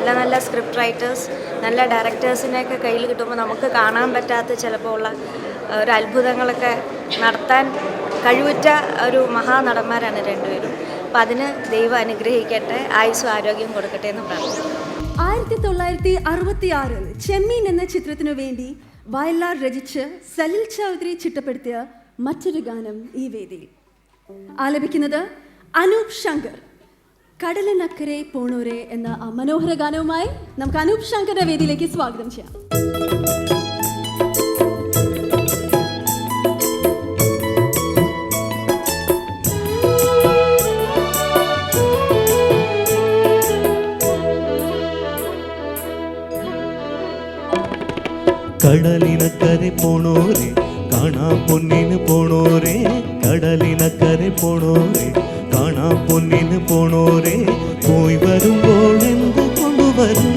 നല്ല നല്ല script writers, നല്ല ഡയറക്ടേഴ്സിനെയൊക്കെ കയ്യിൽ കിട്ടുമ്പോൾ നമുക്ക് കാണാൻ പറ്റാത്ത ചിലപ്പോൾ ഉള്ള ഒരു അത്ഭുതങ്ങളൊക്കെ നടത്താൻ കഴിവുറ്റ ഒരു മഹാനടന്മാരാണ് രണ്ടുപേരും. അപ്പം അതിന് ദൈവം അനുഗ്രഹിക്കട്ടെ, ആയുസ്സും ആരോഗ്യം കൊടുക്കട്ടെ എന്ന് പ്രാർത്ഥിക്കുന്നു. 1966 ചെമ്മീൻ എന്ന ചിത്രത്തിനു വേണ്ടി വയലാർ രചിച്ച് സലിൽ ചൗധരി ചിട്ടപ്പെടുത്തിയ മറ്റൊരു ഗാനം ഈ വേദിയിൽ ആലപിക്കുന്നത് അനൂപ് ശങ്കർ. കടലിനക്കരെ പോണൂരെ എന്ന ആ മനോഹര ഗാനവുമായി നമുക്ക് അനൂപ് ശങ്കറിന്റെ വേദിയിലേക്ക് സ്വാഗതം ചെയ്യാം. കടലിനക്കരെ പോണോരെ കാണാ പൊന്നിന് പോണോരെ, കടലിനക്കരെ പോണോരെ കാണാ പൊന്നിന് പോണോരെ, പോയി വരുമ്പോൾ എന്ത് കൊണ്ടുവരും,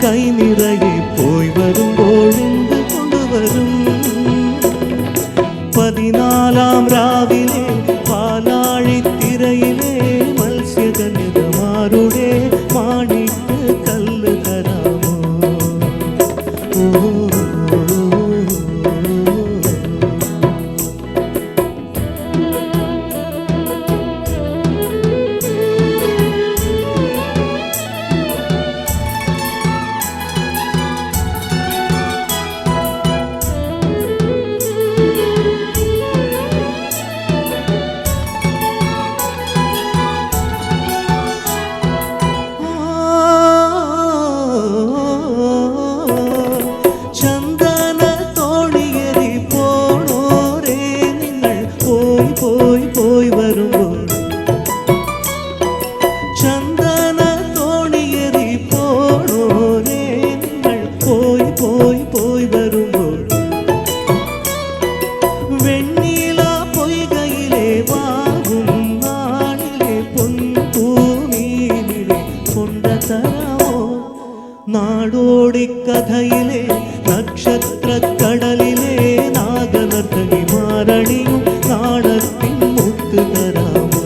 കൈ നിറയെ പോയി വരുമ്പോൾ എന്ത് കൊണ്ടുവരും. 14-ാം രാവിലെ പാലാഴിത്തിരയിലെ മത്സ്യകന്യകമാരുടെ മാണിക്ക് കല്ല് തരാമോ. നാടോടിക്കഥയിലെ നക്ഷത്രക്കടലിലെ നാഗനർത്തകിമാരണിയും നാടത്തിൻ മുത്ത് തരാമോ.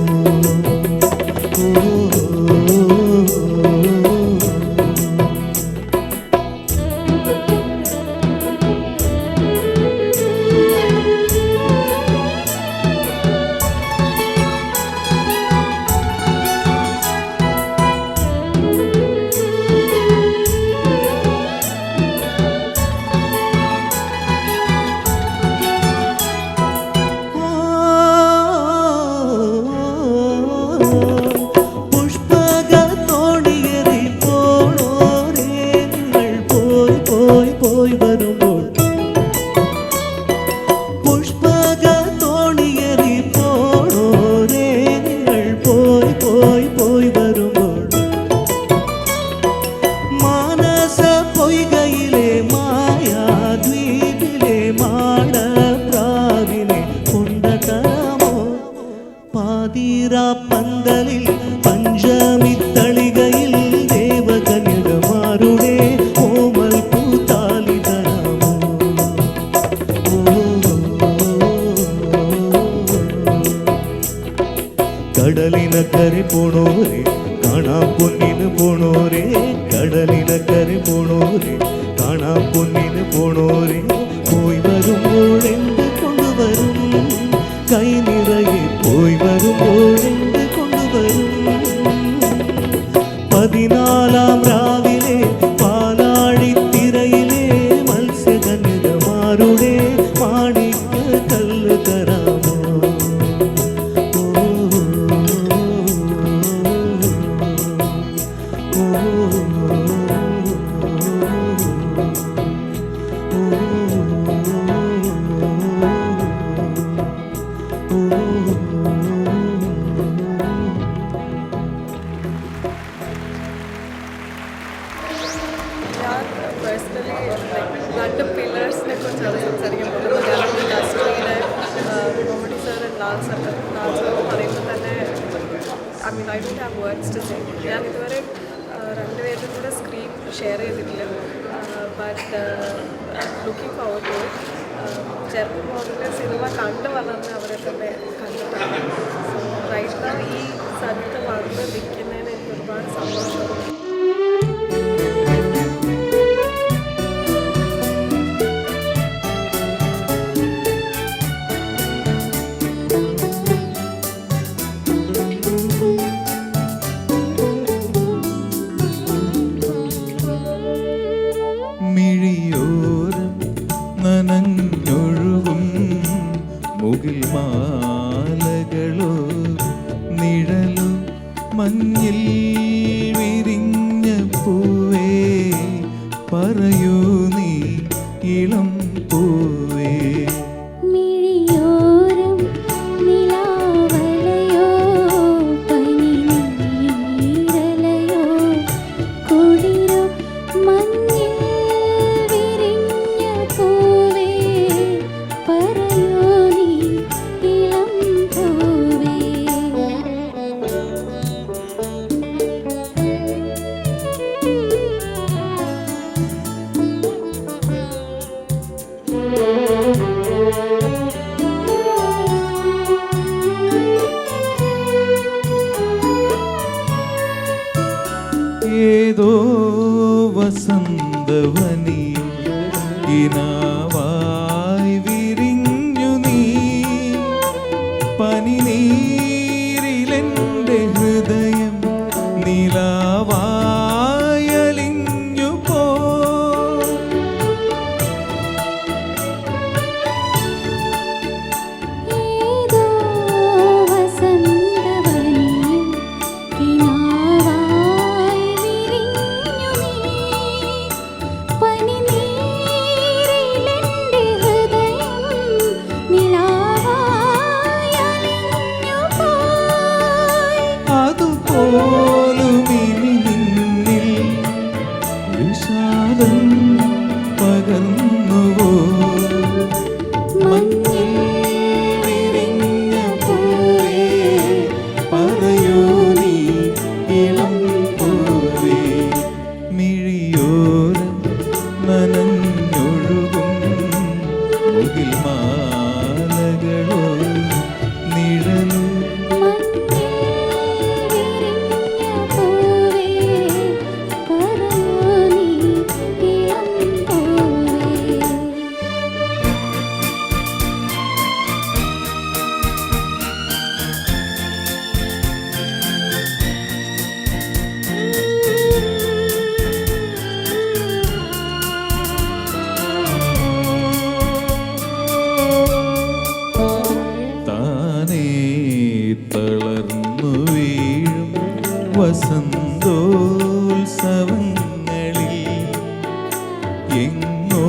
പന്തലിൽ പഞ്ചമിത്തളികയിൽ ദേവകന്യകമാരുടെ ഓമൽ പൂത്താലി തരാമോ. കടലിനക്കരെ പോണോരെ കാണാ പൊന്നിന് പോണോരെ, കടലിനക്കരെ പോണോരെ കാണാ പൊന്നിന് പോണോരെ, പോയി വരുമ്പോൾ എന്ത് കൊണ്ടുവരും, കൈ നിറയെ പോയി വരുമ്പോൾ എന്ത് കൊണ്ടുവരും. 14-ാം രാവിലെ പാലാഴിത്തിരയിലെ മത്സ്യകന്യകമാരുടെ മാണിക്ക് കല്ല് തരാമോ. പേഴ്സണലി രണ്ട് പില്ലേഴ്സിനെ കുറിച്ചാണ് സംസാരിക്കാൻ പോകുന്നത്. മലയാളം ഇൻഡസ്ട്രിയിലെ comedy sir and Lal sir പറയുമ്പോൾ തന്നെ I mean I don't have words to say. ഞാൻ ഇതുവരെ രണ്ടുപേരുടെ കൂടെ സ്ക്രീൻ ഷെയർ ചെയ്തിട്ടില്ല, but looking forward to it. ചെറുപ്പം മുതലേ സിനിമ കണ്ടു വളർന്ന് അവരെ തന്നെ കണ്ടിട്ടാണ്. സോ റൈറ്റ് നൗ ഈ സ്ഥലത്ത് വന്ന് നിൽക്കുന്നതിന് എനിക്ക് ഒരുപാട് സന്തോഷമുണ്ട്. കുളിരോ മഞ്ഞിൽ വിരിഞ്ഞ പൂവേ പറയൂ നീ ഇളം പൂവേ ഏതോ വസന്തവനിയിൽ കിനാവായി വിരിഞ്ഞു നീ പനിനീരിലെൻ്റെ ഹൃദയം നിലാവായലിഞ്ഞു പോ ഏതോ വസന്തവനിയിൽ കിനാവായി വിരിഞ്ഞു നീ പനിനീരിലെൻ്റെ ഹൃദയം നിലാവായലിഞ്ഞു പോയി അതുപോലും ഇനി നിന്നിൽ വിഷാദം പകർന്നുവോ മഞ്ഞിൽ വിരിഞ്ഞ പൂവേ പറയൂ നീ ഇളം പൂവേ മിഴിയോരം നനഞ്ഞൊഴുകും മുകിൽ മാലകളോ നിഴലോ മഞ്ഞിൽ വിരിഞ്ഞ പൂവേ പറയൂ നീ ഇളം പൂവേ താനേ തളർന്നു വീഴും വസന്തോത്സവങ്ങളിൽ എങ്ങോ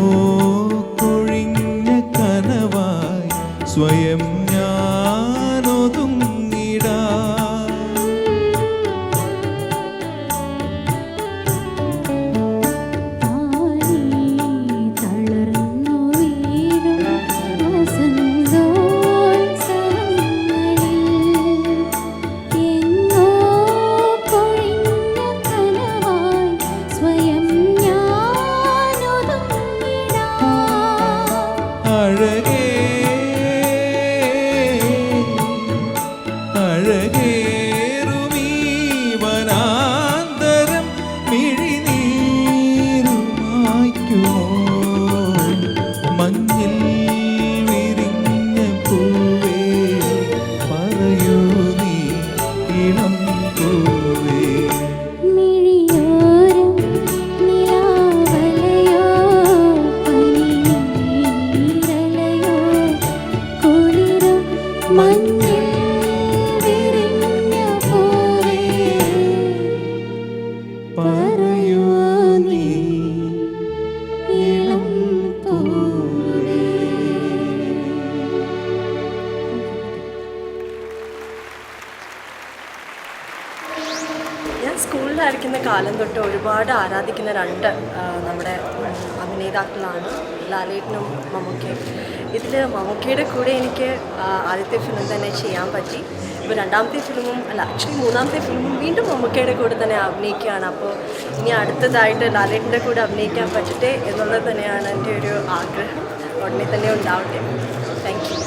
കൊഴിഞ്ഞ കനവായി സ്വയം ഞാനൊതുങ്ങിടാ താനേ തളർന്നു വീഴും വസന്തോത്സവങ്ങളിൽ എങ്ങോ കൊഴിഞ്ഞ കനവായി സ്വയം ഞാനൊതുങ്ങിടാം അഴകേ അഴകേറുമീ വനാന്തരം മിഴിനീരുമായ്ക്കുമോ മഞ്ഞിൽ വിരിഞ്ഞ പൂവേ പറയൂ നീ ഇളം പൂവേ മിഴിയോരം നിലാവലയോ പനിനീരലയോ കുളിരോ മഞ്ഞിൽ വിരിഞ്ഞ പൂവേ പറയൂ നീ ഇളം പൂവേ ഞാൻ സ്കൂളിലായിരിക്കുന്ന കാലം തൊട്ട് ഒരുപാട് ആരാധിക്കുന്ന രണ്ട് നമ്മുടെ അഭിനേതാക്കളാണ് ലാലേട്ടനും മമ്മൂക്കയും. ഇതിൽ മമ്മൂക്കയുടെ കൂടെ എനിക്ക് ആദ്യത്തെ ഫിലിം തന്നെ ചെയ്യാൻ പറ്റി. ഇപ്പോൾ രണ്ടാമത്തെ ഫിലിമും ആക്ച്വലി മൂന്നാമത്തെ ഫിലിമും വീണ്ടും മമ്മൂക്കയുടെ കൂടെ തന്നെ അഭിനയിക്കുകയാണ്. അപ്പോൾ ഇനി അടുത്തതായിട്ട് ലാലേട്ടൻ്റെ കൂടെ അഭിനയിക്കാൻ പറ്റട്ടെ എന്നുള്ളത് തന്നെയാണ് എൻ്റെ ഒരു ആഗ്രഹം. ഉടനെ തന്നെ ഉണ്ടാവട്ടെ. Thank you.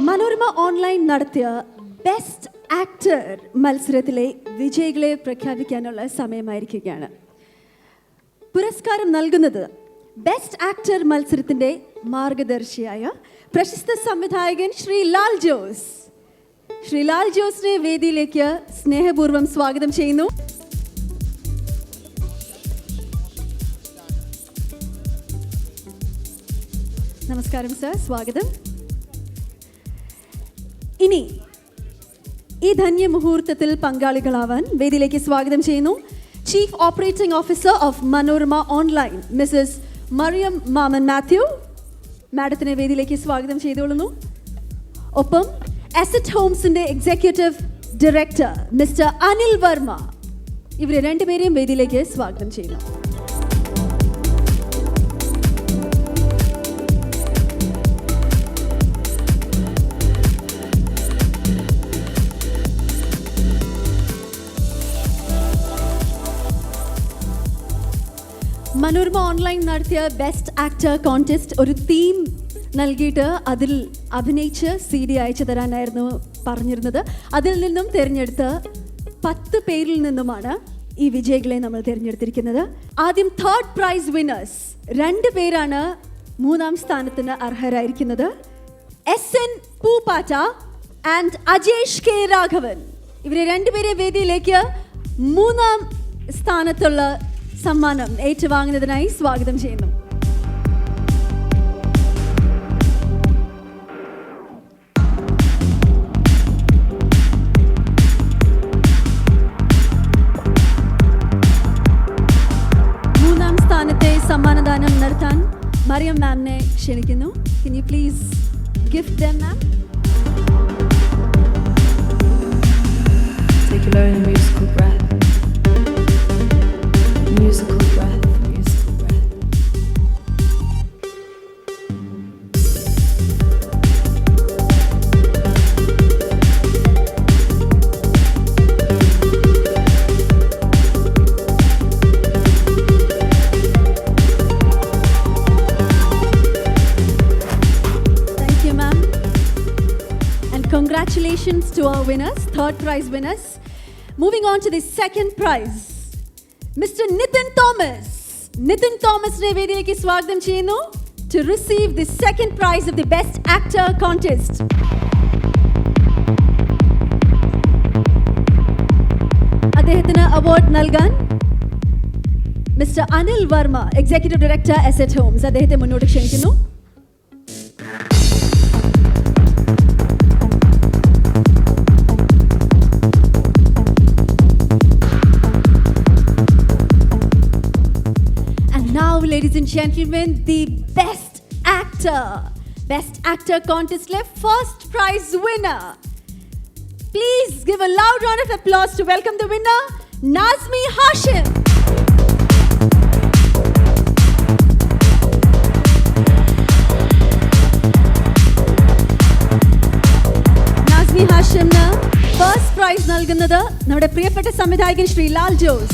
മനോരമ ഓൺലൈൻ നടത്തിയ ബെസ്റ്റ് ആക്ടർ മത്സരത്തിലെ വിജയികളെ പ്രഖ്യാപിക്കാനുള്ള സമയമായിരിക്കുകയാണ്. പുരസ്കാരം നൽകുന്നത് ബെസ്റ്റ് ആക്ടർ മത്സരത്തിൻ്റെ മാർഗദർശിയായ പ്രശസ്ത സംവിധായകൻ ശ്രീ ലാൽ ജോസ്. ശ്രീ ലാൽ ജോസിനെ വേദിയിലേക്ക് സ്നേഹപൂർവ്വം സ്വാഗതം ചെയ്യുന്നു. നമസ്കാരം സർ, സ്വാഗതം. ഇനി ഈ ധന്യ മുഹൂർത്തത്തിൽ പങ്കാളികളാവാൻ വേദിയിലേക്ക് സ്വാഗതം ചെയ്യുന്നു chief operating officer of Manorama online Mrs Mariam Mammen Mathew. മാഡത്തിനെ വേദിയിലേക്ക് സ്വാഗതം ചെയ്തുകൊള്ളുന്നു. ഒപ്പം അസറ്റ് ഹോംസിൻ്റെ executive director Mr Anil Varma ഇവരെ രണ്ടുപേരെയും വേദിയിലേക്ക് സ്വാഗതം ചെയ്യുന്നു. മനോരമ ഓൺലൈൻ നടത്തിയ ബെസ്റ്റ് ആക്ടർ കോൺടെസ്റ്റ് ഒരു തീം നൽകിയിട്ട് അതിൽ അഭിനയിച്ച് CD അയച്ചു തരാനായിരുന്നു പറഞ്ഞിരുന്നത്. അതിൽ നിന്നും തിരഞ്ഞെടുത്ത് 10 പേരിൽ നിന്നുമാണ് ഈ വിജയികളെ നമ്മൾ തിരഞ്ഞെടുത്തിരിക്കുന്നത്. ആദ്യം തേർഡ് പ്രൈസ് വിന്നേഴ്സ് 2 പേരാണ് 3-ാം സ്ഥാനത്തിന് അർഹരായിരിക്കുന്നത്. SN പൂപ്പാറ്റ ആൻഡ് അജേഷ് K രാഘവൻ. ഇവരെ 2 പേരെ വേദിയിലേക്ക് 3-ാം സ്ഥാനത്തുള്ള സമ്മാനം ഏറ്റുവാങ്ങുന്നതിനായി സ്വാഗതം ചെയ്യുന്നു. സമ്മാനദാനം നടത്താൻ മറിയം മാമിനെ ക്ഷണിക്കുന്നു. Can you please gift them, ma'am? Take a long musical breath. Musical breath. Musical breath. Congratulations to our winners, third prize winners. Moving on to the second prize, Mr. Nitin Thomas. Nitin Thomas ne vediyilekku swagatham cheyunu to receive the second prize of the Best Actor contest. അദ്ദേഹത്തിന് award നൽകാൻ mister Anil Varma, executive director Asset Homes, അദ്ദേഹത്തെ മുന്നോട്ട് ക്ഷണിക്കുന്നു. Ladies and gentlemen, the Best Actor contest first prize winner. Please give a loud round of applause to welcome the winner, Nazmi Hashim. Nazmi Hashimന് first prize നൽകുന്നത് നമ്മുടെ പ്രിയപ്പെട്ട സംവിധായകൻ Shri Lal Jose.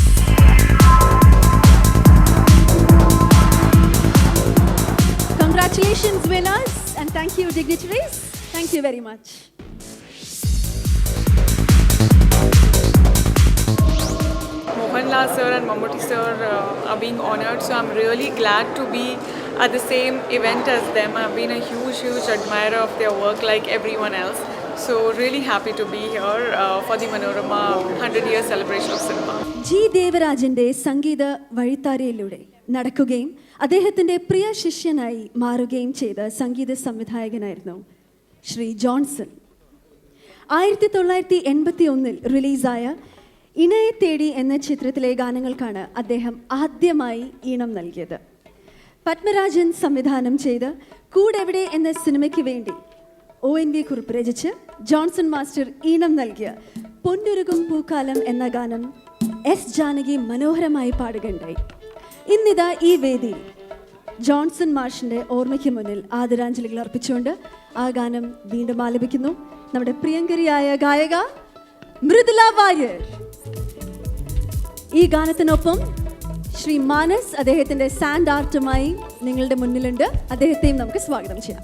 Congratulations winners and thank you dignitaries. Thank you very much. Mohanlal sir and Mammootty sir are being honoured, so I'm really glad to be at the same event as them. I've been a huge admirer of their work like everyone else. So really happy to be here for the Manorama 100-year celebration of cinema. G. ദേവരാജന്റെ സംഗീത വഴിത്താരയിലൂടെ നടക്കുകയും അദ്ദേഹത്തിൻ്റെ പ്രിയ ശിഷ്യനായി മാറുകയും ചെയ്ത സംഗീത സംവിധായകനായിരുന്നു Shri Johnson. 1981 റിലീസായ ഇണയെ തേടി എന്ന ചിത്രത്തിലെ ഗാനങ്ങൾക്കാണ് അദ്ദേഹം ആദ്യമായി ഈണം നൽകിയത്. പത്മരാജൻ സംവിധാനം ചെയ്ത് കൂടെവിടെ എന്ന സിനിമയ്ക്ക് വേണ്ടി ONV കുറിപ്പ് രചിച്ച് ജോൺസൺ മാസ്റ്റർ ഈണം നൽകിയ പൊന്നുരുകും പൂക്കാലം എന്ന ഗാനം S. ജാനകി മനോഹരമായി പാടുകയുണ്ടായി. ഇന്നിതാ ഈ വേദിയിൽ ജോൺസൺ മാഷിൻ്റെ ഓർമ്മയ്ക്ക് മുന്നിൽ ആദരാഞ്ജലികൾ അർപ്പിച്ചുകൊണ്ട് ആ ഗാനം വീണ്ടും ആലപിക്കുന്നു നമ്മുടെ പ്രിയങ്കരിയായ ഗായിക മൃദുല വാര്യർ. ഈ ഗാനത്തിനൊപ്പം ശ്രീ മാനസ് അദ്ദേഹത്തിൻ്റെ സാൻഡ് ആർട്ടുമായി നിങ്ങളുടെ മുന്നിലുണ്ട്. അദ്ദേഹത്തെയും നമുക്ക് സ്വാഗതം ചെയ്യാം.